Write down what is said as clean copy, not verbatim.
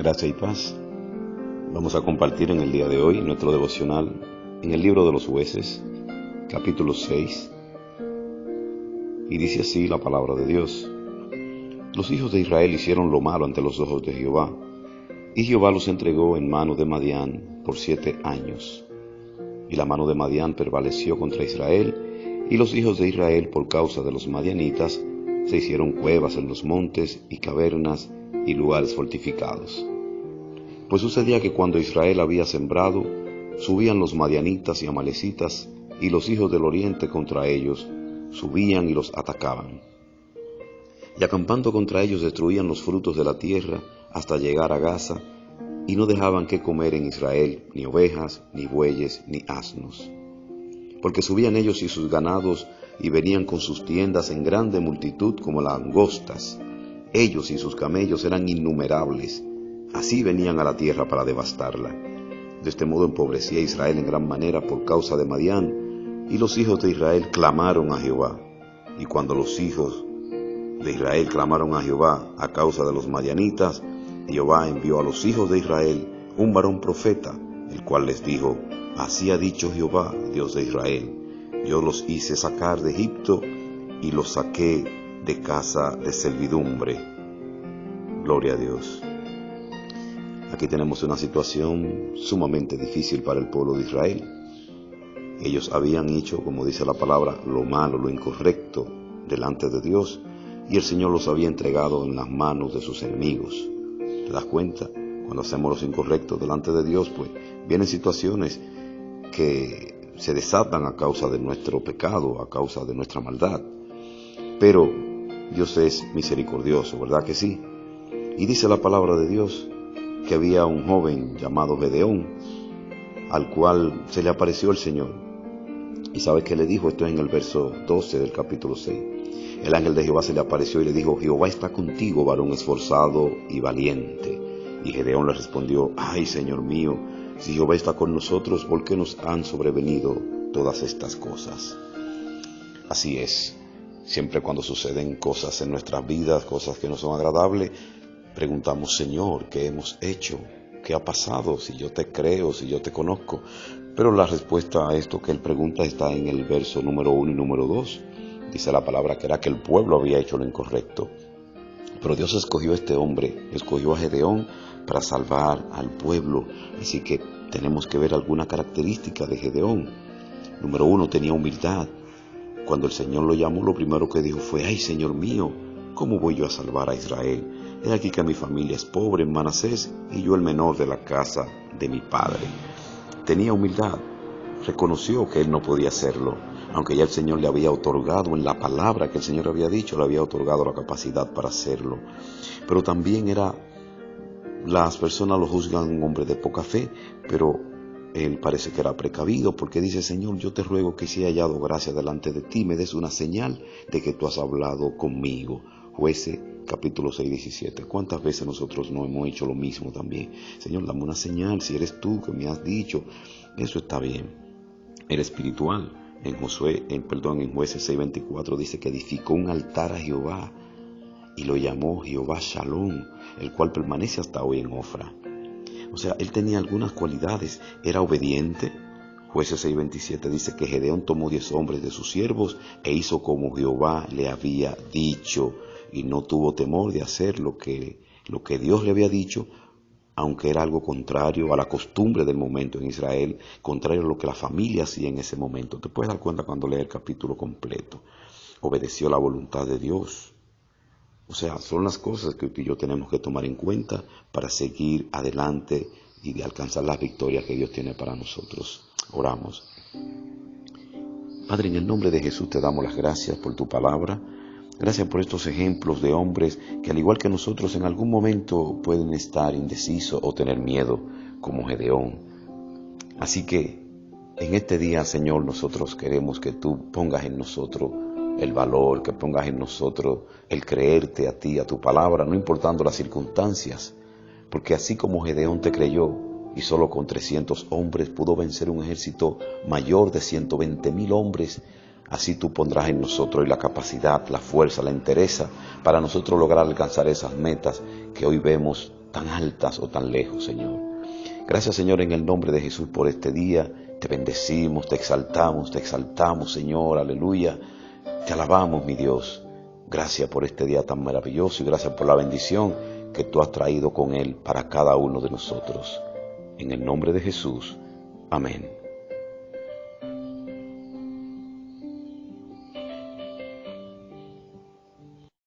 Gracia y paz. Vamos a compartir en el día de hoy nuestro devocional en el libro de los Jueces, capítulo 6. Y dice así la palabra de Dios: Los hijos de Israel hicieron lo malo ante los ojos de Jehová, y Jehová los entregó en mano de Madián por 7 años. Y la mano de Madián prevaleció contra Israel, y los hijos de Israel, por causa de los madianitas, se hicieron cuevas en los montes y cavernas y lugares fortificados. Pues sucedía que cuando Israel había sembrado, subían los madianitas y amalecitas, y los hijos del oriente contra ellos subían y los atacaban. Y acampando contra ellos destruían los frutos de la tierra hasta llegar a Gaza, y no dejaban que comer en Israel ni ovejas, ni bueyes, ni asnos. Porque subían ellos y sus ganados, y venían con sus tiendas en grande multitud como langostas. Ellos y sus camellos eran innumerables. Así venían a la tierra para devastarla. De este modo empobrecía Israel en gran manera por causa de Madián, y los hijos de Israel clamaron a Jehová. Y cuando los hijos de Israel clamaron a Jehová a causa de los madianitas, Jehová envió a los hijos de Israel un varón profeta, el cual les dijo: Así ha dicho Jehová, Dios de Israel: Yo los hice sacar de Egipto, y los saqué de casa de servidumbre. Gloria a Dios. Aquí tenemos una situación sumamente difícil para el pueblo de Israel. Ellos habían hecho, como dice la palabra, lo malo, lo incorrecto delante de Dios, y el Señor los había entregado en las manos de sus enemigos. ¿Te das cuenta? Cuando hacemos los incorrectos delante de Dios, pues vienen situaciones que se desatan a causa de nuestro pecado, a causa de nuestra maldad. Pero Dios es misericordioso, ¿verdad que sí? Y dice la palabra de Dios que había un joven llamado Gedeón, al cual se le apareció el Señor. ¿Y sabes qué le dijo? Esto es en el verso 12 del capítulo 6. El ángel de Jehová se le apareció y le dijo: Jehová está contigo, varón esforzado y valiente. Y Gedeón le respondió: Ay, Señor mío, si Jehová está con nosotros, ¿por qué nos han sobrevenido todas estas cosas? Así es. Siempre cuando suceden cosas en nuestras vidas, cosas que no son agradables, preguntamos: Señor, ¿qué hemos hecho? ¿Qué ha pasado? Si yo te creo, si yo te conozco. Pero la respuesta a esto que él pregunta está en el verso número 1 y número 2. Dice la palabra que era que el pueblo había hecho lo incorrecto. Pero Dios escogió a este hombre, escogió a Gedeón para salvar al pueblo. Así que tenemos que ver alguna característica de Gedeón. Número 1, tenía humildad. Cuando el Señor lo llamó, lo primero que dijo fue: Ay, Señor mío, ¿cómo voy yo a salvar a Israel? He aquí que mi familia es pobre en Manasés, y yo el menor de la casa de mi padre. Tenía humildad, reconoció que él no podía hacerlo, aunque ya el Señor le había otorgado, en la palabra que el Señor había dicho, le había otorgado la capacidad para hacerlo. Pero también las personas lo juzgan un hombre de poca fe, pero él parece que era precavido, porque dice: Señor, yo te ruego que si he hallado gracia delante de ti, me des una señal de que tú has hablado conmigo. Jueces, capítulo 6, 17. ¿Cuántas veces nosotros no hemos hecho lo mismo también? Señor, dame una señal, si eres tú que me has dicho. Eso está bien. Era espiritual. En Jueces 6, 24 dice que edificó un altar a Jehová y lo llamó Jehová Shalom, el cual permanece hasta hoy en Ofra. O sea, él tenía algunas cualidades. Era obediente. Jueces 6:27 dice que Gedeón tomó 10 hombres de sus siervos e hizo como Jehová le había dicho, y no tuvo temor de hacer lo que Dios le había dicho, aunque era algo contrario a la costumbre del momento en Israel, contrario a lo que la familia hacía en ese momento. Te puedes dar cuenta cuando lees el capítulo completo. Obedeció la voluntad de Dios. O sea, son las cosas que tú y yo tenemos que tomar en cuenta para seguir adelante y de alcanzar las victorias que Dios tiene para nosotros. Oramos. Padre, en el nombre de Jesús te damos las gracias por tu palabra. Gracias por estos ejemplos de hombres que, al igual que nosotros, en algún momento pueden estar indecisos o tener miedo, como Gedeón. Así que en este día, Señor, nosotros queremos que tú pongas en nosotros el valor, que pongas en nosotros el creerte a ti, a tu palabra, no importando las circunstancias. Porque así como Gedeón te creyó y solo con 300 hombres pudo vencer un ejército mayor de 120,000 hombres, Así tú pondrás en nosotros hoy la capacidad, la fuerza, la entereza para nosotros lograr alcanzar esas metas que hoy vemos tan altas o tan lejos, Señor. Gracias, Señor, en el nombre de Jesús por este día. Te bendecimos, te exaltamos, Señor, aleluya. Te alabamos, mi Dios. Gracias por este día tan maravilloso y gracias por la bendición que tú has traído con él para cada uno de nosotros. En el nombre de Jesús. Amén.